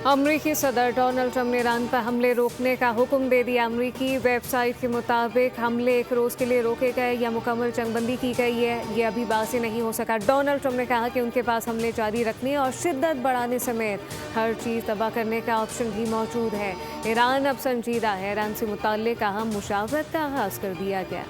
अमरीकी सदर Donald Trump ने ईरान पर हमले रोकने का हुक्म दे दिया। अमरीकी वेबसाइट के मुताबिक हमले 1 रोज़ के लिए रोके गए या मुकम्मल जंगबंदी की गई है, ये अभी बासी नहीं हो सका। डोनाल्ड ट्रंप ने कहा कि उनके पास हमले जारी रखने और शिद्दत बढ़ाने समेत हर चीज़ तबाह करने का ऑप्शन भी मौजूद है। ईरान अब संजीदा है। ईरान से मुताल्लिक अहम मुशावरत का आगाज़ कर दिया गया।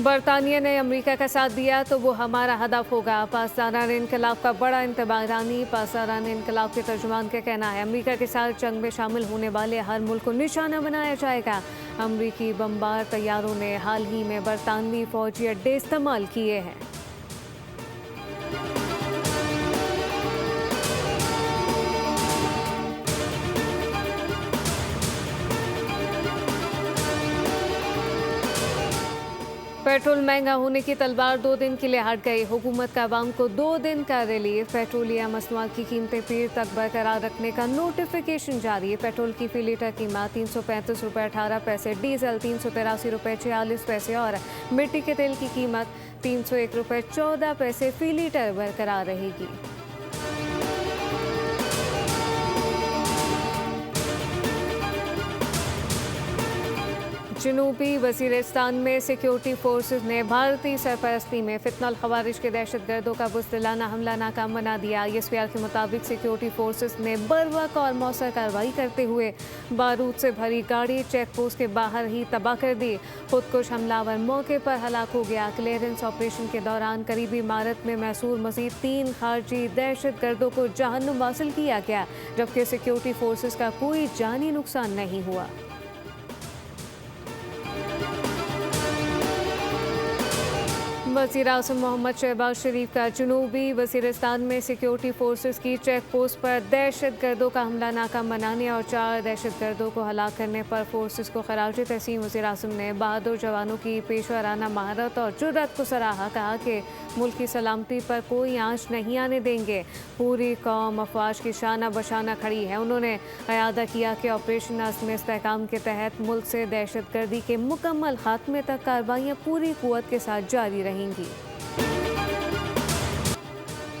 बरतानिया ने अमेरिका का साथ दिया तो वो हमारा हदफ होगा। पासदारान इनकलाब का बड़ा इंतबा। ईरानी पासदारान इनकलाब के तर्जुमान का कहना है अमेरिका के साथ जंग में शामिल होने वाले हर मुल्क को निशाना बनाया जाएगा। अमेरिकी बमबार तैयारों ने हाल ही में बरतानवी फौजी अड्डे इस्तेमाल किए हैं। पेट्रोल महंगा होने की तलवार 2 दिन के लिए हट गई। हुकूमत का आवाम को 2 दिन का रिलीफ। पेट्रोल या मसनूआत की कीमतें पीर तक बरकरार रखने का नोटिफिकेशन जारी। पेट्रोल की फी लीटर कीमत 335 रुपये 18 पैसे, डीजल 383 रुपये 46 पैसे और मिट्टी के तेल की कीमत 301 रुपये 14 पैसे फी लीटर बरकरार रहेगी। जनूबी वज़ीरिस्तान में सिक्योरिटी फोर्सेस ने भारतीय सरपरस्ती में फितनल खवारिज के दहशतगर्दों का बुज़दिलाना हमला नाकाम बना दिया। ISPR के मुताबिक सिक्योरिटी फोर्सेस ने बरवक्त और मौसर कार्रवाई करते हुए बारूद से भरी गाड़ी चेक पोस्ट के बाहर ही तबाह कर दी। खुदकुश हमलावर मौके पर हलाक हो गया। क्लियरेंस ऑपरेशन के दौरान करीबी इमारत में महसूर मज़ीद 3 खारजी दहशतगर्दों को जहन्नुम वासिल किया गया, जबकि सिक्योरिटी फोर्सेस का कोई जानी नुकसान नहीं हुआ। वज़ीर आज़म मोहम्मद शहबाज शरीफ का जनूबी वज़ीरिस्तान में सिक्योरिटी फोर्सेस की चेक पोस्ट पर दहशतगर्दों का हमला नाकाम बनाने और 4 दहशतगर्दों को हलाक करने पर फोर्सेस को खराज तहसीन वज़ीर आज़म ने बहादुर जवानों की पेशवाराना महारत और जुर्रत को सराहा। कहा कि मुल्क की सलामती पर कोई आंच नहीं आने देंगे। पूरी कौम अफवाज की शाना बशाना खड़ी है। उन्होंने अयादा किया कि ऑपरेशन अज़्म इस्तेहकाम के तहत मुल्क से दहशतगर्दी के मुकम्मल खात्मे तक कार्रवाइयाँ पूरी कुव्वत के साथ जारी रहेंगी।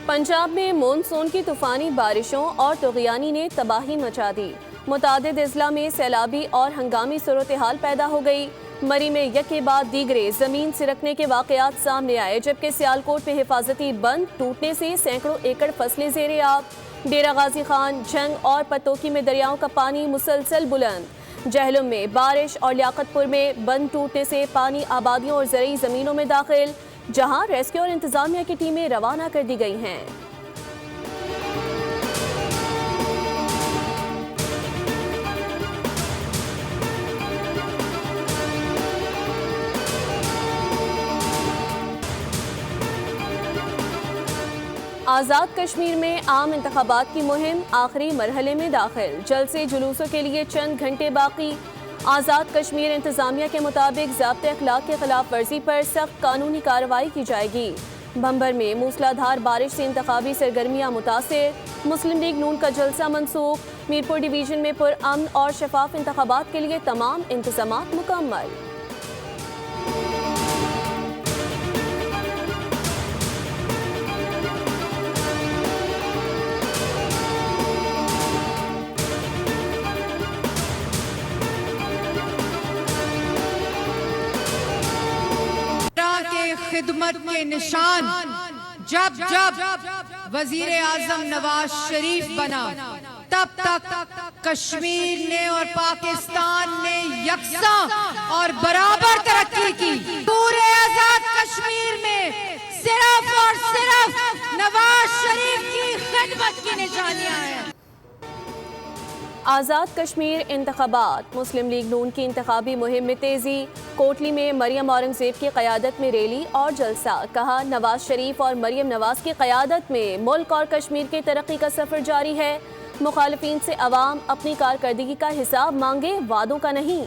पंजाब में मानसून की तूफानी बारिशों और तुग़यानी ने तबाही मचा दी। मुतादिद अजला में सैलाबी और हंगामी सूरत हाल पैदा हो गई। मरी में यके बाद दीगरे जमीन सिरकने के वाक़यात सामने आए, जबकि सियालकोट में हिफाजती बंद टूटने से सैकड़ों एकड़ फसलें ज़ेरे आब। डेरा गाजी खान, जंग और पतोकी में दरियाओं का पानी मुसलसल बुलंद। जहलुम में बारिश और लियाकतपुर में बंद टूटने से पानी आबादियों और ज़रई ज़मीनों में दाखिल, जहां रेस्क्यू और इंतजामिया की टीमें रवाना कर दी गई हैं। आज़ाद कश्मीर में आम इंतखाबात की मुहिम आखिरी मरहले में दाखिल। जलसे जुलूसों के लिए चंद घंटे बाकी। आज़ाद कश्मीर इंतजामिया के मुताबिक ज़ाब्ते अखलाक की खिलाफ वर्जी पर सख्त कानूनी कार्रवाई की जाएगी। भंबर में मूसलाधार बारिश से इंतखाबी सरगर्मियाँ मुतासिर। मुस्लिम लीग नून का जलसा मनसूख। मीरपुर डिवीजन में पुरअमन और शफाफ इंतखाबात के लिए तमाम इंतजामात मुकम्मल। खिदमत के निशान जब जब वजीर आजम नवाज शरीफ बना, तब तक कश्मीर ने और पाकिस्तान ने यकसा और बराबर तरक्की की। पूरे आजाद कश्मीर में सिर्फ और सिर्फ नवाज शरीफ की खिदमत की निशानियां हैं। आज़ाद कश्मीर इंतखाबात। मुस्लिम लीग नून की इंतखाबी मुहिम में तेज़ी। कोटली में मरियम औरंगज़ेब की क़यादत में रैली और जलसा। कहा नवाज शरीफ और मरियम नवाज की क़यादत में मुल्क और कश्मीर की तरक्की का सफ़र जारी है। मुखालिफिन से अवाम अपनी कारकर्दगी का हिसाब मांगे, वादों का नहीं।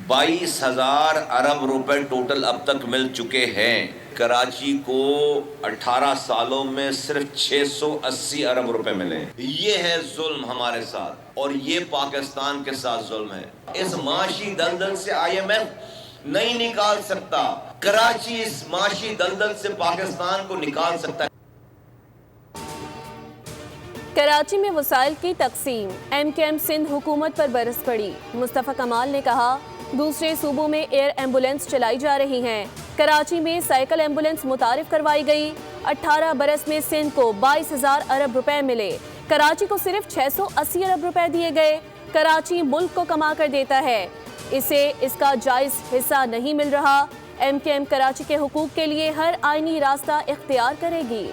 22,000 अरब रुपए टोटल अब तक मिल चुके हैं। कराची को 18 सालों में सिर्फ 680 अरब रुपए मिले। ये है जुल्म हमारे साथ, और ये पाकिस्तान के साथ जुल्म है। इस माशी दलदल से IMF नहीं निकाल सकता, कराची इस माशी दलदल से पाकिस्तान को निकाल सकता है। कराची में वसाइल की तकसीम, MKM सिंध हुकूमत पर बरस पड़ी। मुस्तफ़ा कमाल ने कहा दूसरे सूबों में एयर एम्बुलेंस चलाई जा रही हैं। कराची में साइकिल एम्बुलेंस मुतारिफ करवाई गई। 18 बरस में सिंध को 22,000 अरब रुपए मिले। कराची को सिर्फ 680 अरब रुपए दिए गए। कराची मुल्क को कमा कर देता है, इसे इसका जायज हिस्सा नहीं मिल रहा। MKM कराची के हुकूक के लिए हर आईनी रास्ता इख्तियार करेगी।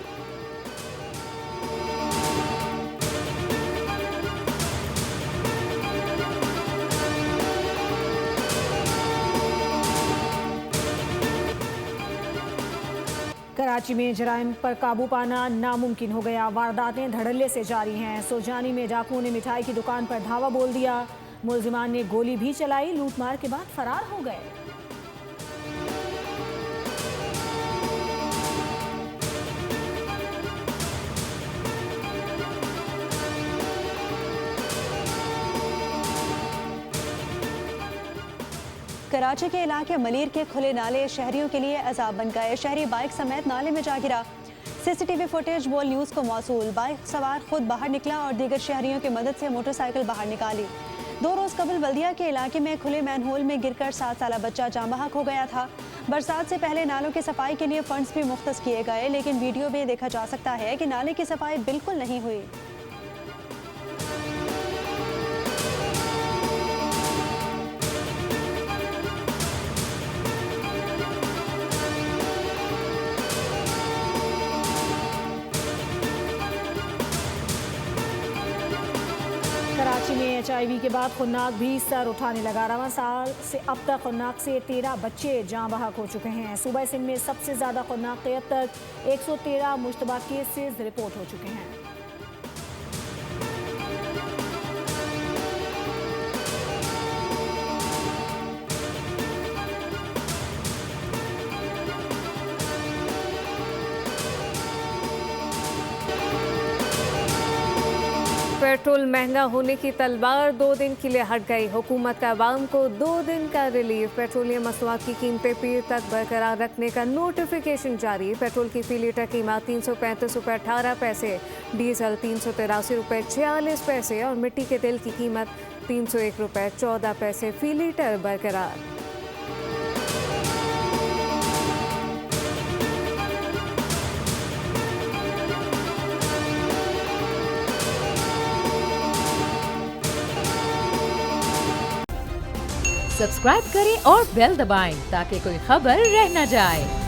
कराची में जराइम पर काबू पाना नामुमकिन हो गया। वारदातें धड़ल्ले से जारी हैं। सुरजानी में डाकुओं ने मिठाई की दुकान पर धावा बोल दिया। मुलजिमान ने गोली भी चलाई। लूटमार के बाद फरार हो गए। कराची के इलाके मलीर के खुले नाले शहरियों के लिए अजाब बन गए। शहरी बाइक समेत नाले में जा गिरा। CCTV फुटेज बोल न्यूज़ को मौसूल। बाइक सवार खुद बाहर निकला और दीगर शहरियों की मदद से मोटरसाइकिल बाहर निकाली। 2 रोज़ कबल बल्दिया के इलाके में खुले मैनहोल में गिरकर 7 साल बच्चा जाँ बहक हो गया था। बरसात से पहले नालों की सफाई के लिए फंड्स भी मुख्तस किए गए, लेकिन वीडियो में देखा जा सकता है कि नाले की सफाई बिल्कुल नहीं हुई। कराची में HIV के बाद खुन्नाक भी सर उठाने लगा। रवां साल से अब तक खुन्नाक से 13 बच्चे जाँ बहक हो चुके हैं। सूबा सिंध में सबसे ज़्यादा खुन्नाक के अब तक 113 मुश्तबा केसेस रिपोर्ट हो चुके हैं। पेट्रोल महंगा होने की तलवार 2 दिन के लिए हट गई। हुकूमत का आवाम को 2 दिन का रिलीफ। पेट्रोलियम मसनूआत की कीमतें पीर तक बरकरार रखने का नोटिफिकेशन जारी। पेट्रोल की फी लीटर कीमत 335 रुपये 18 पैसे, डीजल 383 रुपये 46 पैसे और मिट्टी के तेल की कीमत 301 रुपये 14 पैसे फी लीटर बरकरार। सब्सक्राइब करें और बेल दबाएं ताकि कोई खबर रह न जाए।